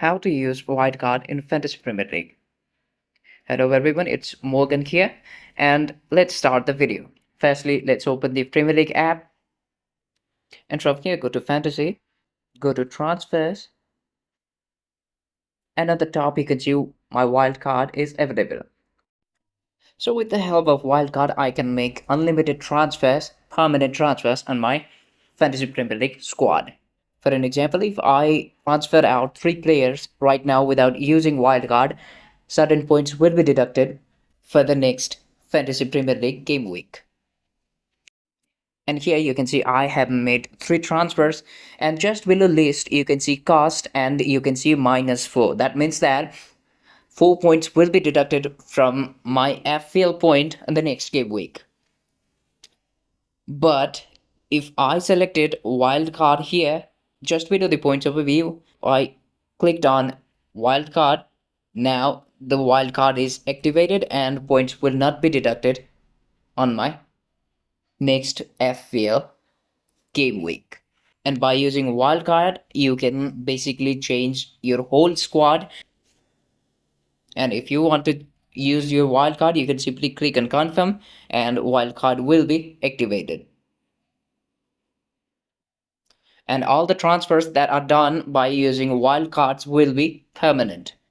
How to use wildcard in Fantasy Premier League. Hello everyone, it's Morgan here, and let's start the video. Firstly, let's open the Premier League app, and from here go to Fantasy, go to Transfers, and at the top you can see my wildcard is available. So with the help of wildcard, I can make unlimited transfers, permanent transfers on my Fantasy Premier League squad. For an example, if I transfer out 3 players right now without using wildcard, certain points will be deducted for the next Fantasy Premier League game week. And here you can see I have made 3 transfers, and just below list you can see cost and you can see -4. That means that 4 points will be deducted from my FPL point in the next game week. But if I selected wildcard here, just below the points overview, I clicked on wildcard. Now the wildcard is activated and points will not be deducted on my next FPL game week. And by using wildcard, you can basically change your whole squad. And if you want to use your wildcard, you can simply click on confirm and wildcard will be activated. And all the transfers that are done by using wildcards will be permanent.